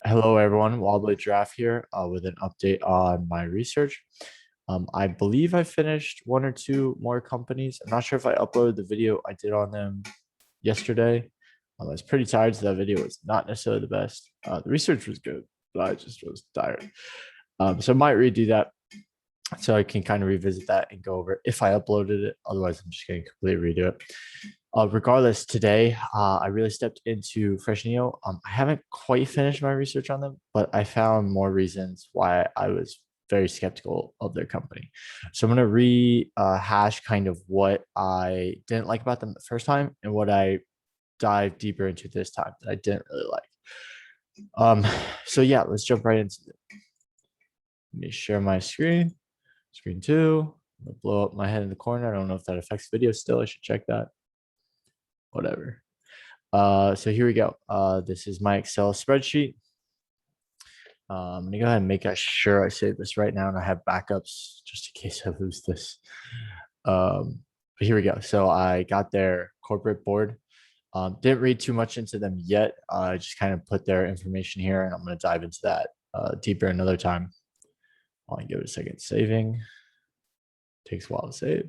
Hello, everyone. Wobbly Giraffe here with an update on my research. I believe I finished one or two more companies. I'm not sure if I uploaded the video I did on them yesterday. I was pretty tired, so that video was not necessarily the best. The research was good, but I just was tired. So I might redo that so I can kind of revisit that and go over it if I uploaded it. Otherwise, I'm just going to completely redo it. Regardless, today I really stepped into Fresnillo. I haven't quite finished my research on them, but I found more reasons why I was very skeptical of their company. So I'm going to rehash kind of what I didn't like about them the first time and what I dive deeper into this time that I didn't really like. So yeah, let's jump right into it. Let me share my screen. Screen two. I'm gonna blow up my head in the corner. I don't know if that affects video still. I should check that. Whatever. So here we go. This is my Excel spreadsheet. I'm gonna go ahead and make sure I save this right now and I have backups just in case I lose this. But here we go. So I got their corporate board. Didn't read too much into them yet. I just kind of put their information here and I'm gonna dive into that deeper another time. I'll give it a second. Saving. Takes a while to save.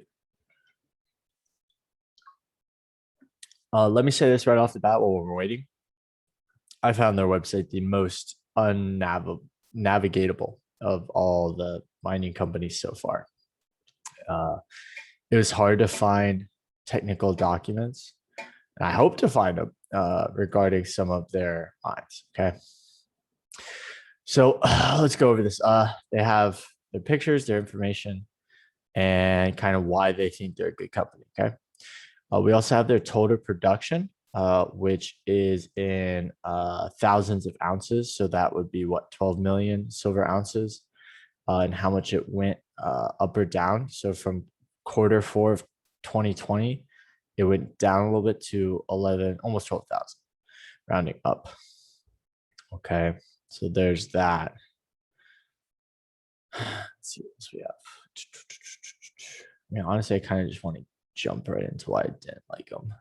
Let me say this right off the bat while we're waiting. I found their website the most unnavigatable of all the mining companies so far. It was hard to find technical documents. And I hope to find them regarding some of their mines. Okay. So let's go over this. They have their pictures, their information, and kind of why they think they're a good company. Okay. We also have their total production, which is in thousands of ounces. So that would be what, 12 million silver ounces, and how much it went up or down. So from Q4 of 2020, it went down a little bit to 11, almost 12,000, rounding up. Okay, so there's that. Let's see what else we have. I mean, honestly, I kind of just want to jump right into why I didn't like them.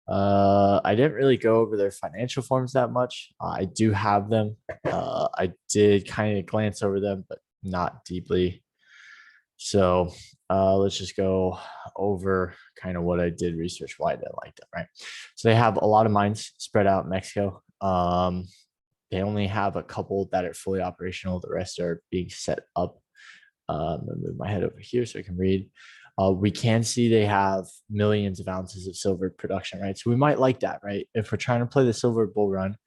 I didn't really go over their financial forms that much. I do have them. I did kind of glance over them, but not deeply. So let's just go over kind of what I did research why I didn't like them, right? So they have a lot of mines spread out in Mexico. They only have a couple that are fully operational. The rest are being set up. I'm gonna move my head over here so I can read. We can see they have millions of ounces of silver production, right? So we might like that, right? If we're trying to play the silver bull run,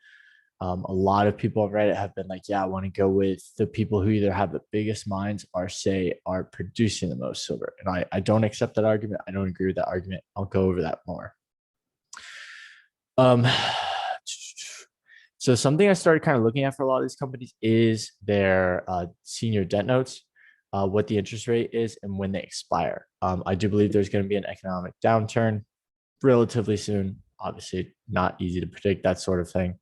a lot of people on Reddit have been like, yeah, I want to go with the people who either have the biggest mines or say are producing the most silver. And I don't accept that argument. I don't agree with that argument. I'll go over that more. So something I started kind of looking at for a lot of these companies is their senior debt notes, what the interest rate is, and when they expire. I do believe there's going to be an economic downturn relatively soon. Obviously, not easy to predict that sort of thing.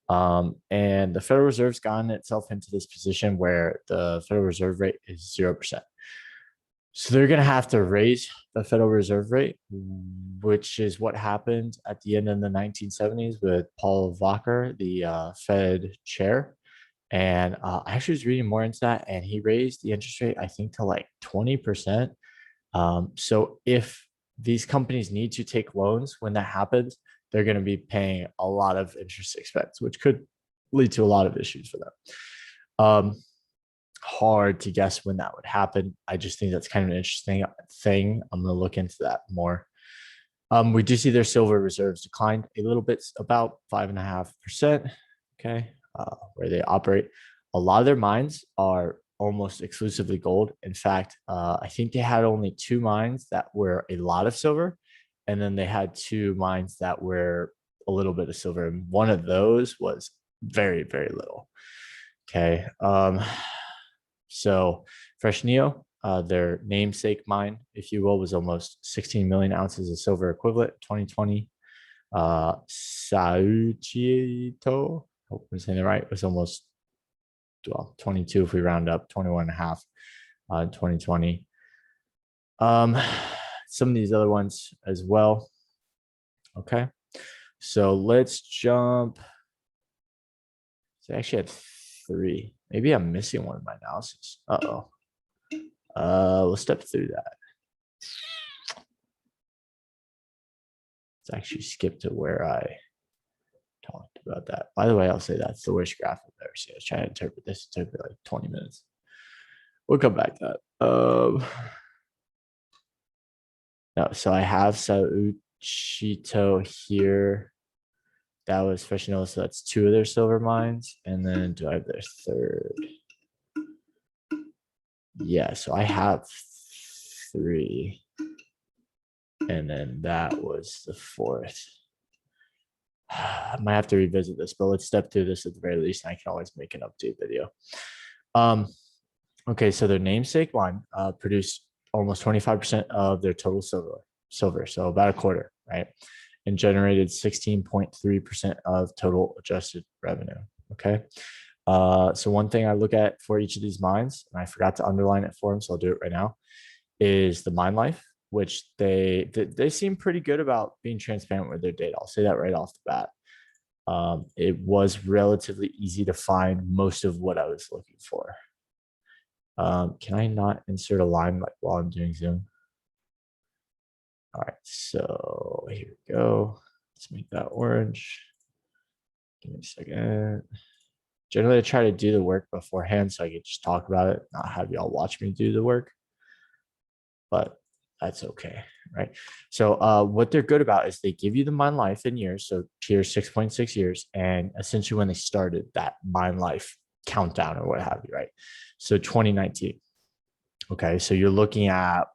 And the Federal Reserve's gotten itself into this position where the Federal Reserve rate is 0%. So they're going to have to raise the Federal Reserve rate, which is what happened at the end of the 1970s with Paul Volcker, the Fed chair. And I actually was reading more into that, and he raised the interest rate, I think, to like 20%. So if these companies need to take loans when that happens, they're going to be paying a lot of interest expense, which could lead to a lot of issues for them. Hard to guess when that would happen. I just think that's kind of an interesting thing. I'm going to look into that more. We do see their silver reserves declined a little bit, about 5.5%. Okay, where they operate. A lot of their mines are almost exclusively gold. In fact, I think they had only two mines that were a lot of silver, and then they had two mines that were a little bit of silver. And one of those was very, very little. Okay. So Fresnillo, their namesake mine, if you will, was almost 16 million ounces of silver equivalent, 2020. Sauchito, hope I'm saying it right, was almost, well, 22 if we round up, 21 and a half in 2020. Some of these other ones as well. Okay, so let's jump So I actually had 3. Maybe I'm missing one in my analysis. Uh-oh. We'll step through that. Let's actually skip to where I talked about that. By the way, I'll say that's the worst graph I've ever seen. I was trying to interpret this. It took me like 20 minutes. We'll come back to that. No, so I have Sauchito here. That was Fresnillo, so that's 2 of their silver mines. And then do I have their third? Yeah, so I have 3. And then that was the 4th. I might have to revisit this, but let's step through this at the very least, and I can always make an update video. Okay, so their namesake mine produced almost 25% of their total silver, so about a quarter, right? And generated 16.3% of total adjusted revenue. Okay. So one thing I look at for each of these mines, and I forgot to underline it for them, so I'll do it right now, is the mine life, which they seem pretty good about being transparent with their data. I'll say that right off the bat. It was relatively easy to find most of what I was looking for. Can I not insert a line like while I'm doing Zoom? All right, so here we go. Let's make that orange. Give me a second. Generally, I try to do the work beforehand so I can just talk about it, not have y'all watch me do the work. But that's okay, right? So what they're good about is they give you the mine life in years, so tier 6.6 years, and essentially when they started that mine life countdown or what have you, right? So 2019. Okay, so you're looking at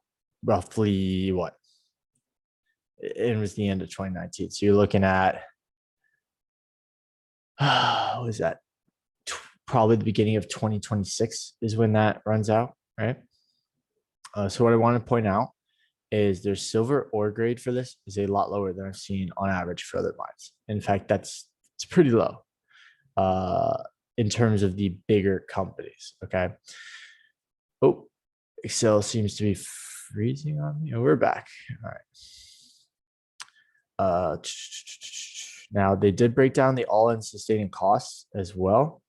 roughly what? It was the end of 2019. So you're looking at what was that? Probably the beginning of 2026 is when that runs out, right? So what I want to point out is their silver ore grade for this is a lot lower than I've seen on average for other mines. In fact, it's pretty low in terms of the bigger companies. Okay. Oh, Excel seems to be freezing on me. Oh, we're back. All right. Now they did break down the all-in sustaining costs as well.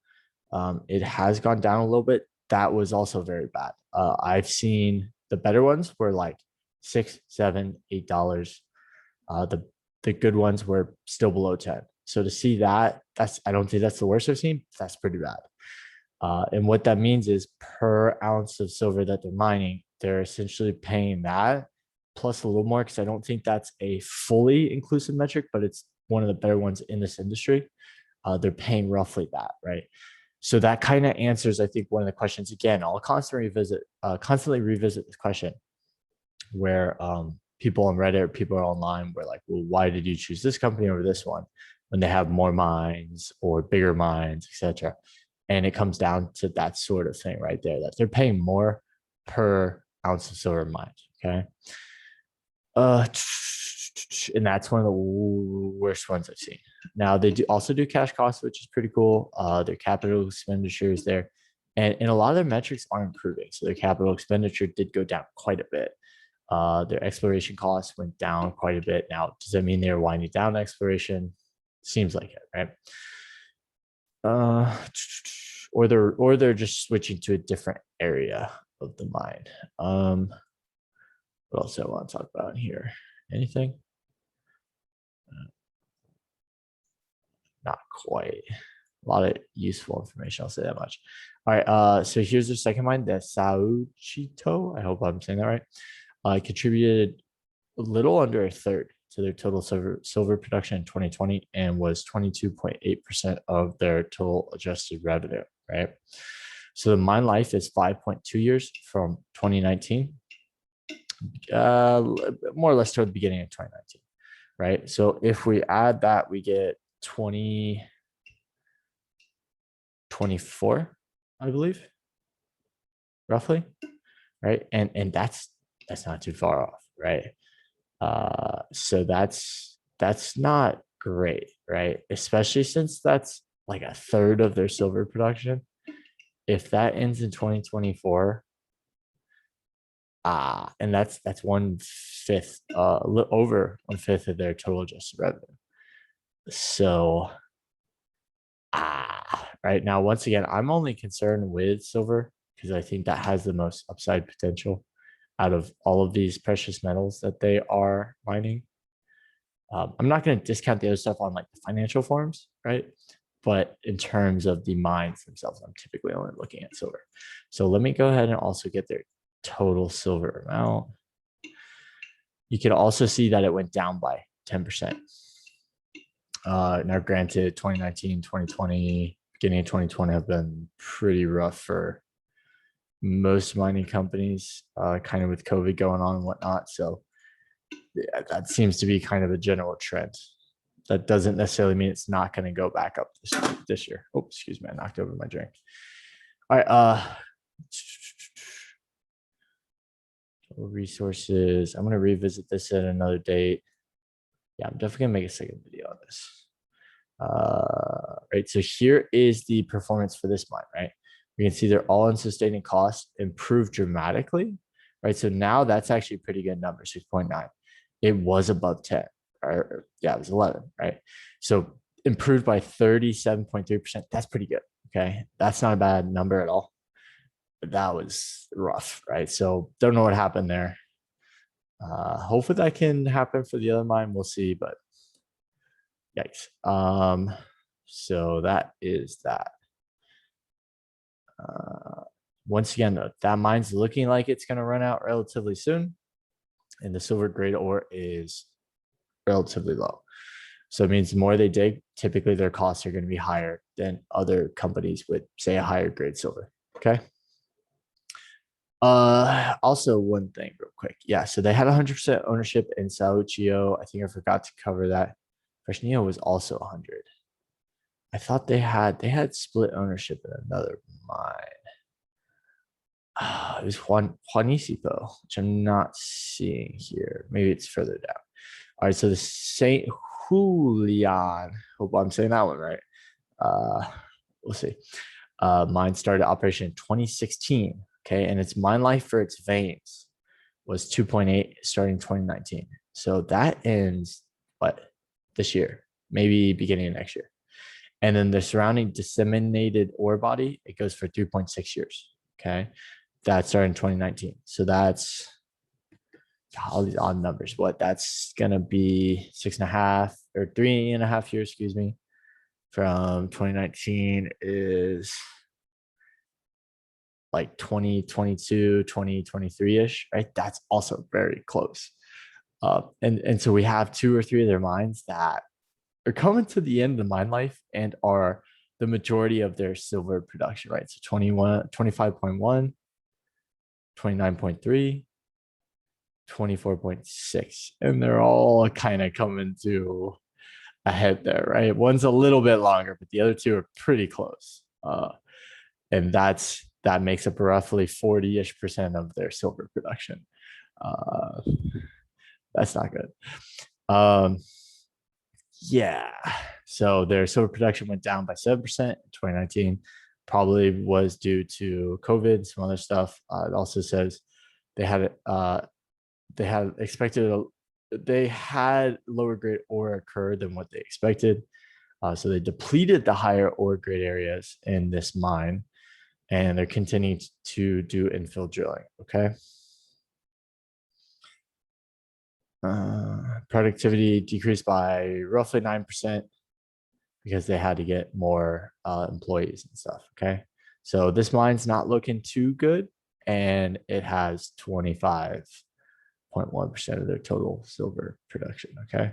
It has gone down a little bit. That was also very bad. I've seen the better ones were like $6, $7, $8. The good ones were still below 10. So to see that, I don't think that's the worst I've seen. That's pretty bad. And what that means is per ounce of silver that they're mining, they're essentially paying that plus a little more, because I don't think that's a fully inclusive metric, but it's one of the better ones in this industry. They're paying roughly that, right? So that kind of answers, I think, one of the questions. Again, I'll constantly revisit this question where people on Reddit or people are online were like, well, why did you choose this company over this one when they have more mines or bigger mines, etc.? And it comes down to that sort of thing right there, that they're paying more per ounce of silver mined. Okay. And that's one of the worst ones I've seen. Now they also do cash costs, which is pretty cool. Their capital expenditures there, and a lot of their metrics are improving. So their capital expenditure did go down quite a bit. Their exploration costs went down quite a bit. Now, does that mean they're winding down exploration? Seems like it, right? Or they're just switching to a different area of the mine. What else do I want to talk about here? Anything? Not quite. A lot of useful information, I'll say that much. All right, so here's the second mine, the Sauchito. I hope I'm saying that right. Contributed a little under a third to their total silver production in 2020 and was 22.8% of their total adjusted revenue, right? So the mine life is 5.2 years from 2019, more or less toward the beginning of 2019, right? So if we add that, we get 2024, I believe, roughly, right? And that's not too far off, right? So that's not great, right? Especially since that's like a third of their silver production. If that ends in 2024, and that's 1/5, over 1/5 of their total adjusted revenue. So right? Now, once again, I'm only concerned with silver because I think that has the most upside potential out of all of these precious metals that they are mining. I'm not going to discount the other stuff on like the financial forms, right? But in terms of the mines themselves, I'm typically only looking at silver. So let me go ahead and also get their total silver amount. You can also see that it went down by 10%. Now, granted, 2019, 2020, beginning of 2020 have been pretty rough for most mining companies, kind of with COVID going on and whatnot. So yeah, that seems to be kind of a general trend. That doesn't necessarily mean it's not going to go back up this year. Oh, excuse me, I knocked over my drink. All right, resources. I'm going to revisit this at another date. Yeah, I'm definitely going to make a second video on this. Right, so here is the performance for this mine, right? We can see they're all in sustaining costs improved dramatically, right? So now that's actually a pretty good number, 6.9. It was above 10, or yeah, it was 11, right? So improved by 37.3%. That's pretty good. Okay. That's not a bad number at all. But that was rough, right? So don't know what happened there. Hopefully that can happen for the other mine. We'll see, but yikes. So that is that. Once again, that mine's looking like it's going to run out relatively soon, and the silver grade ore is relatively low. So it means the more they dig, typically their costs are going to be higher than other companies with, say, a higher grade silver. Okay. Also one thing real quick. Yeah, so they had 100% ownership in Sauchio. I think I forgot to cover that. Fresnillo was also 100. I thought they had split ownership in another mine. It was Juanicipio, which I'm not seeing here. Maybe it's further down. All right, so the Saint Julian. Hope I'm saying that one right. We'll see. Mine started operation in 2016. Okay, and its mine life for its veins was 2.8 starting 2019. So that ends what, this year, maybe beginning of next year. And then the surrounding disseminated ore body, it goes for 3.6 years. Okay, that started in 2019. So that's all these odd numbers. What, that's gonna be 6.5 or 3.5 years, excuse me, from 2019 is like 2022, 2023-ish, right? That's also very close. And so we have 2 or 3 of their mines that are coming to the end of the mine life and are the majority of their silver production, right? So 25.1, 29.3, 24.6, and they're all kind of coming to a head there, right? One's a little bit longer, but the other 2 are pretty close. And that makes up roughly 40-ish% of their silver production. That's not good. Yeah. So their silver production went down by 7% in 2019. Probably was due to COVID, some other stuff. It also says they had lower grade ore occur than what they expected. So they depleted the higher ore grade areas in this mine, and they're continuing to do infill drilling. Okay. Productivity decreased by roughly 9% because they had to get more employees and stuff. Okay. So this mine's not looking too good, and it has 25.1% of their total silver production. Okay.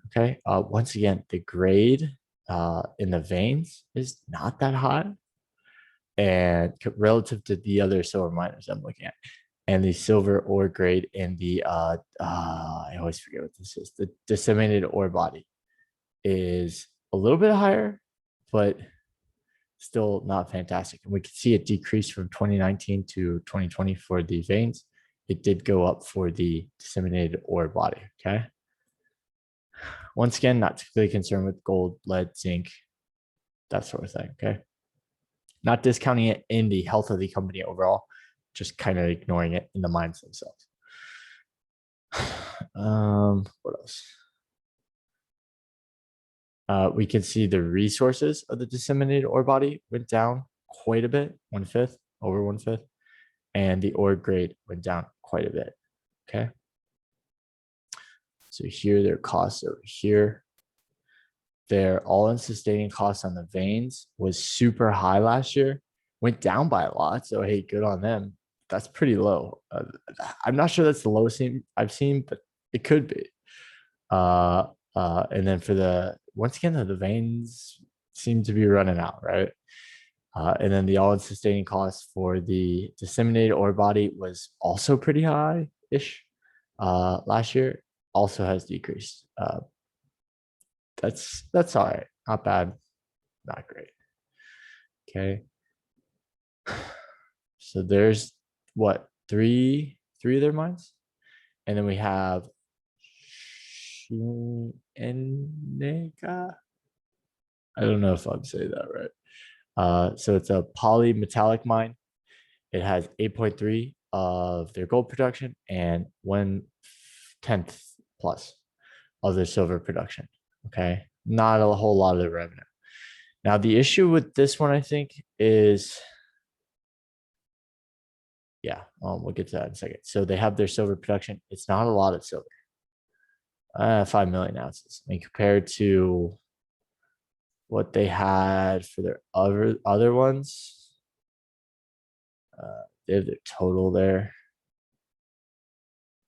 Okay. Once again, the grade in the veins is not that high, and relative to the other silver miners I'm looking at, and the silver ore grade in the I always forget what this is. The disseminated ore body is a little bit higher, but still not fantastic. And we can see it decreased from 2019 to 2020 for the veins. It did go up for the disseminated ore body. Okay. Once again, not typically concerned with gold, lead, zinc, that sort of thing. Okay. Not discounting it in the health of the company overall, just kind of ignoring it in the mines themselves. What else? We can see the resources of the disseminated ore body went down quite a bit, 1/5, over 1/5, and the ore grade went down quite a bit. Okay. So here, their costs over here. Their all-in sustaining costs on the veins was super high last year, went down by a lot. So hey, good on them. That's pretty low. I'm not sure that's the lowest I've seen, but it could be. And then for the once again, the veins seem to be running out, right? And then the all-in sustaining cost for the disseminated ore body was also pretty high-ish last year. Also has decreased. That's all right. Not bad. Not great. Okay. So there's what three of their mines, and then we have Shinega. I don't know if I'm saying that right. So it's a polymetallic mine. It has 8.3 of their gold production and 1/10 plus of their silver production. Okay, not a whole lot of the revenue. Now the issue with this one, I think, is we'll get to that in a second. So they have their silver production. It's not a lot of silver. 5 million ounces. I mean, compared to what they had for their other ones, they have their total there.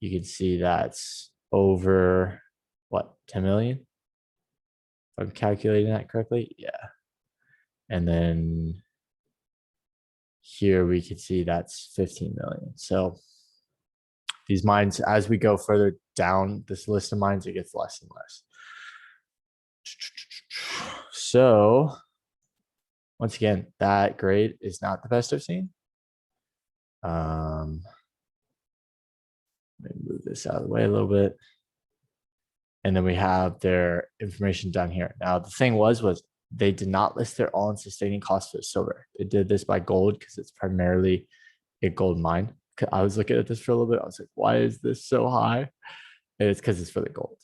You can see that's over what, 10 million? If I'm calculating that correctly. Yeah. And then here we can see that's 15 million. So these mines, as we go further down this list of mines, it gets less and less. So once again, that grade is not the best I've seen. Let me move this out of the way a little bit. And then we have their information down here. Now, the thing was they did not list their all-in sustaining cost for silver. They did this by gold because it's primarily a gold mine. I was looking at this for a little bit. I was like, why is this so high? And it's because it's for the gold.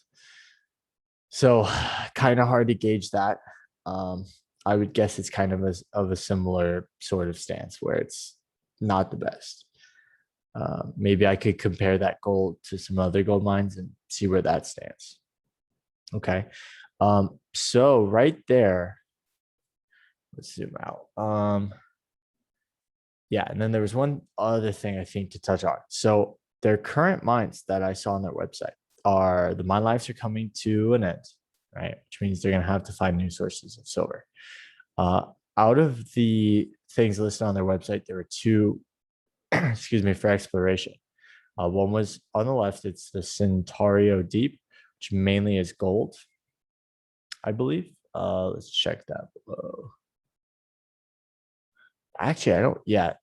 So kind of hard to gauge that. I would guess it's kind of a similar sort of stance where it's not the best. Maybe I could compare that gold to some other gold mines and see where that stands. Okay. So right there, let's zoom out. Yeah, and then there was one other thing I think to touch on. So their current mines that I saw on their website are the mine lives are coming to an end, right? Which means they're going to have to find new sources of silver. Out of the things listed on their website, there were two, excuse me, for exploration. One was on the left, it's the Centario Deep, which mainly is gold, I believe. Let's check that below. Actually, I don't. Yeah.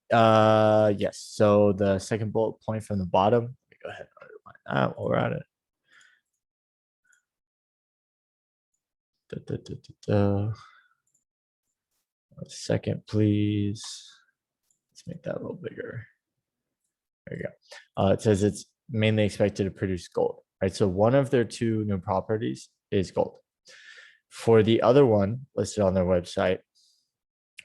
Yes. So the second bullet point from the bottom. Let me go ahead and underline that while we're at it. A second, please. Let's make that a little bigger. There you go. It says it's mainly expected to produce gold, right? So one of their two new properties is gold. For the other one listed on their website,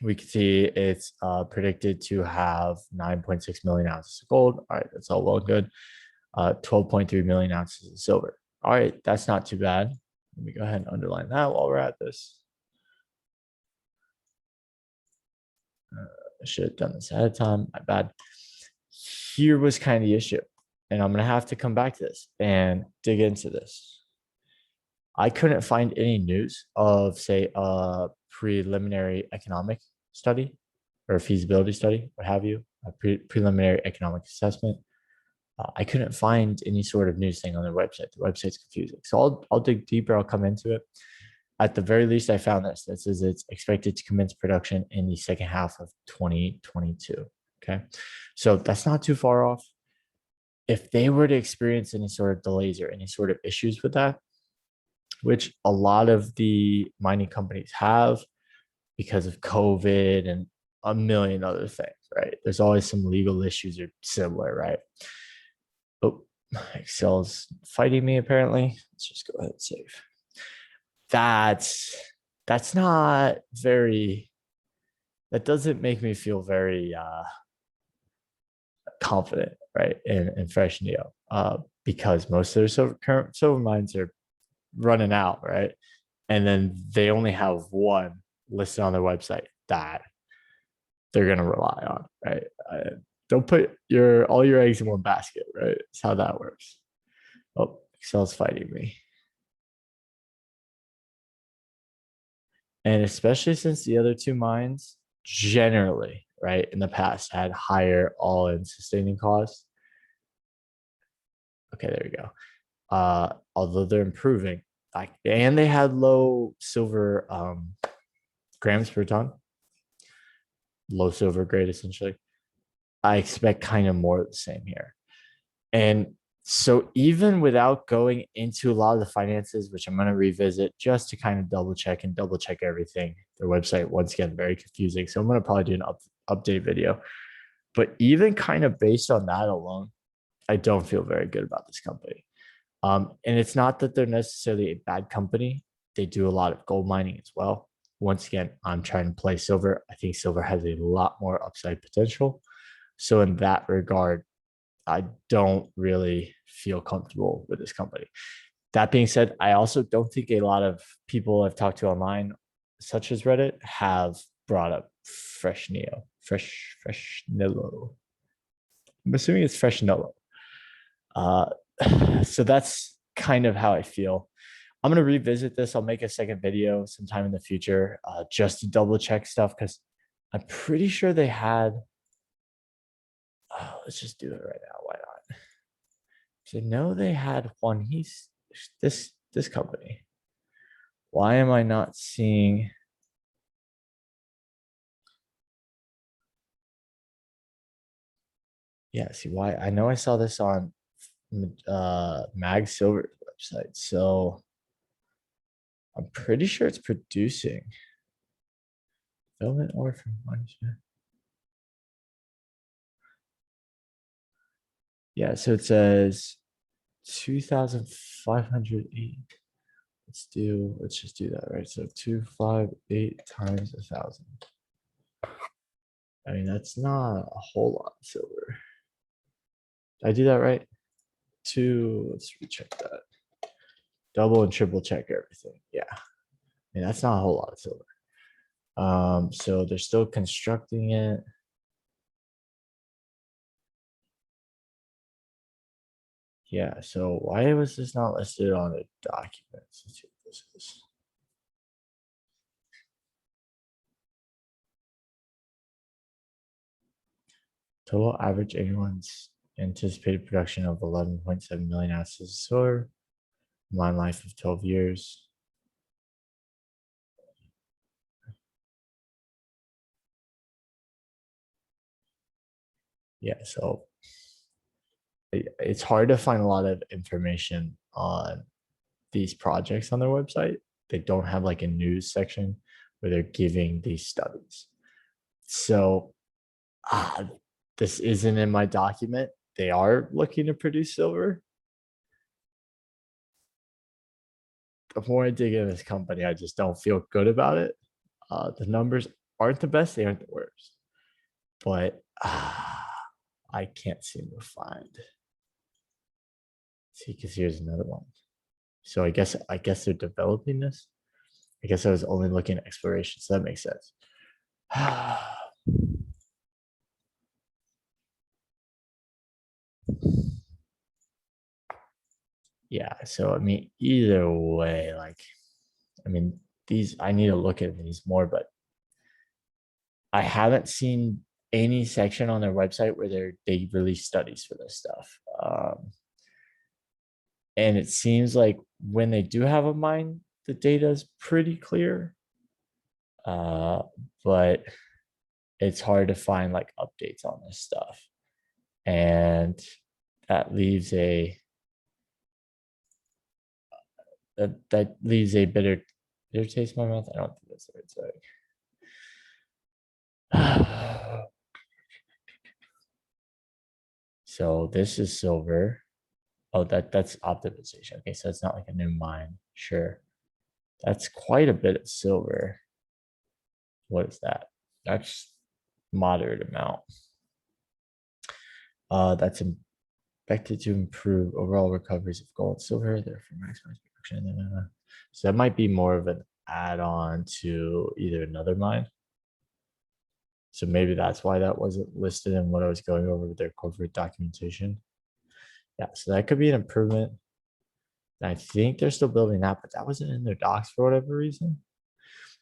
we can see it's predicted to have 9.6 million ounces of gold. All right, that's all well and good. 12.3 million ounces of silver. All right, that's not too bad. Let me go ahead and underline that while we're at this. I should have done this ahead of time. My bad. Here was kind of the issue, and I'm going to have to come back to this and dig into this. I couldn't find any news of, say, a preliminary economic study or a feasibility study, what have you, a preliminary economic assessment. I couldn't find any sort of news thing on their website. The website's confusing. So I'll dig deeper. I'll come into it. At the very least, I found this. This is it's expected to commence production in the second half of 2022. Okay. So that's not too far off. If they were to experience any sort of delays or any sort of issues with that, which a lot of the mining companies have because of COVID and a million other things, right? There's always some legal issues or similar, right? Oh, Excel's fighting me apparently. Let's just go ahead and save. that's that's not very, that doesn't make me feel very confident, right? In Fresnillo, because most of their current silver mines are running out, right? And then they only have one listed on their website that they're gonna rely on, right? Don't put your all your eggs in one basket, right? That's how that works. Oh, Excel's fighting me. And especially since the other two mines generally, right, in the past had higher all-in sustaining costs. Okay, there we go. Although they're improving, like, and they had low silver grams per ton, low silver grade essentially. I expect kind of more of the same here. And so even without going into a lot of the finances, which I'm going to revisit just to kind of double check everything, their website, once again, very confusing. So I'm going to probably do an update video. But even kind of based on that alone, I don't feel very good about this company. And it's not that they're necessarily a bad company. They do a lot of gold mining as well. Once again, I'm trying to play silver. I think silver has a lot more upside potential. So in that regard, I don't really feel comfortable with this company. That being said, I also don't think a lot of people I've talked to online, such as Reddit, have brought up Fresnillo. I'm assuming it's Fresnillo. Uh, so that's kind of how I feel. I'm gonna revisit this. I'll make a second video sometime in the future, just to double check stuff because I'm pretty sure they had. Let's just do it right now. Why not? So no, they had one. He's this company. Why am I not seeing? Yeah, see why? I know I saw this on Mag Silver's website, so I'm pretty sure it's producing development or from management. Yeah, so it says 2,508. Let's just do that, right? So 258 times 1,000. I mean, that's not a whole lot of silver. Did I do that right? Let's recheck that. Double and triple check everything. Yeah. I mean, that's not a whole lot of silver. So they're still constructing it. Yeah, so why was this not listed on the documents? Let's see what this is. Total average anyone's anticipated production of 11.7 million ounces of silver, mine life of 12 years. Yeah, so it's hard to find a lot of information on these projects on their website. They don't have like a news section where they're giving these studies. So this isn't in my document. They are looking to produce silver. The more I dig into this company, I just don't feel good about it. The numbers aren't the best, they aren't the worst. But I can't seem to find. See, because here's another one. So I guess they're developing this. I guess I was only looking at exploration, so that makes sense. Yeah, so I mean, either way, like, I mean, these I need to look at these more, but I haven't seen any section on their website where they release studies for this stuff. And it seems like when they do have a mine, the data is pretty clear. Uh, but it's hard to find like updates on this stuff. And that leaves a that leaves a bitter taste in my mouth. I don't think that's the right side. So this is silver. Oh, that's optimization. Okay, so it's not like a new mine. Sure. That's quite a bit of silver. What is that? That's moderate amount. That's expected to improve overall recoveries of gold and silver, therefore maximize production. So that might be more of an add-on to either another mine. So maybe that's why that wasn't listed in what I was going over with their corporate documentation. Yeah, so that could be an improvement. I think they're still building that, but that wasn't in their docs for whatever reason.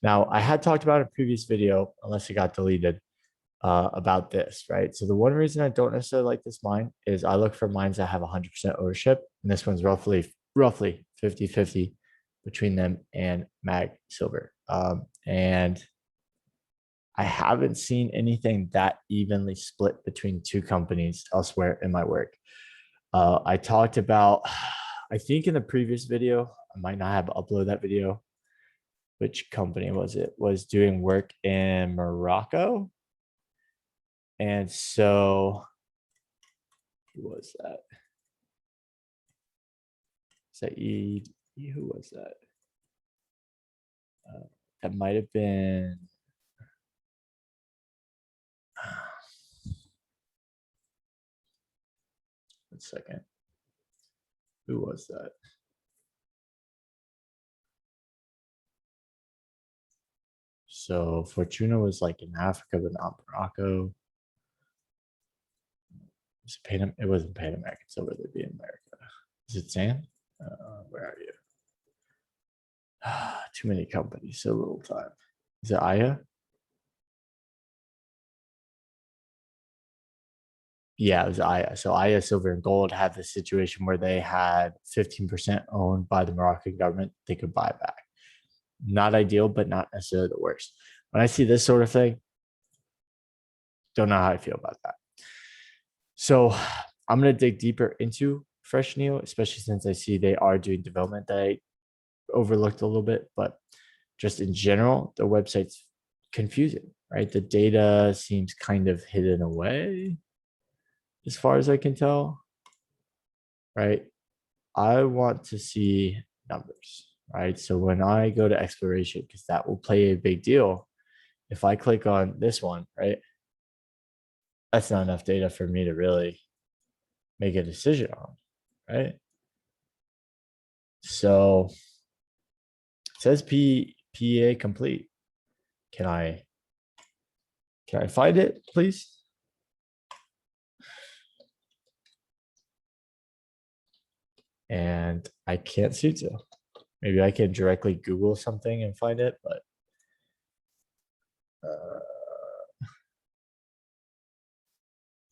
Now, I had talked about in a previous video, unless it got deleted, about this, right? So the one reason I don't necessarily like this mine is I look for mines that have 100% ownership, and this one's roughly 50-50 between them and Mag Silver. And I haven't seen anything that evenly split between two companies elsewhere in my work. I talked about, I think in the previous video, I might not have uploaded that video. Which company was it? Was doing work in Morocco. And so, who was that? Saeed, who was that? That might have been. One second. Who was that? So Fortuna was like in Africa, but not Morocco. It wasn't Pan American Silver, they'd be in America. Is it Sand? Where are you? Too many companies, so little time. Is it Aya? Yeah, it was Aya. So Aya Silver and Gold had the situation where they had 15% owned by the Moroccan government. They could buy back. Not ideal, but not necessarily the worst. When I see this sort of thing, don't know how I feel about that. So I'm going to dig deeper into Fresnillo, especially since I see they are doing development that I overlooked a little bit. But just in general, the website's confusing, right? The data seems kind of hidden away as far as I can tell, right? I want to see numbers, right? So when I go to exploration, because that will play a big deal, if I click on this one, right, that's not enough data for me to really make a decision on, right? So it says PEA complete. Can I find it, please? And I can't seem to. Maybe I can directly Google something and find it, but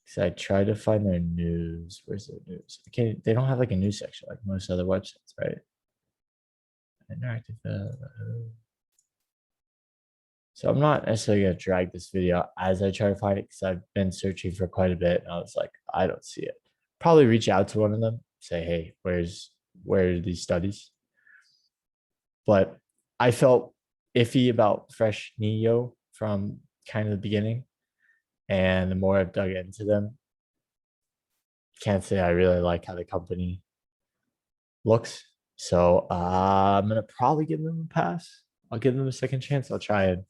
so I try to find their news. Where's their news? Okay, they don't have like a news section like most other websites, right? Interactive. So I'm not necessarily gonna drag this video as I try to find it because I've been searching for quite a bit and I was like, I don't see it. Probably reach out to one of them, say, hey, where are these studies? But I felt iffy about Fresnillo from kind of the beginning. And the more I've dug into them, can't say I really like how the company looks. So I'm gonna probably give them a pass. I'll give them a second chance. I'll try and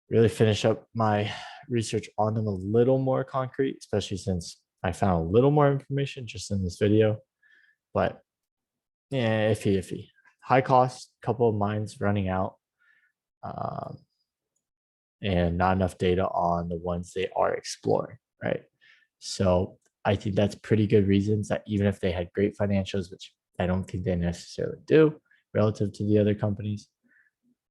really finish up my research on them a little more concrete, especially since I found a little more information just in this video. But yeah, iffy. High cost, couple of mines running out, and not enough data on the ones they are exploring, right? So I think that's pretty good reasons that even if they had great financials, which I don't think they necessarily do relative to the other companies,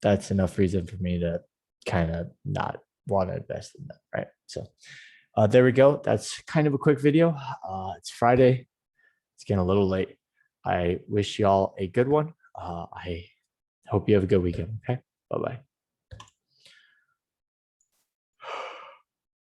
that's enough reason for me to kind of not want to invest in them, right? So there we go. That's kind of a quick video. It's Friday. It's getting a little late. I wish y'all a good one. I hope you have a good weekend. Okay. Bye-bye.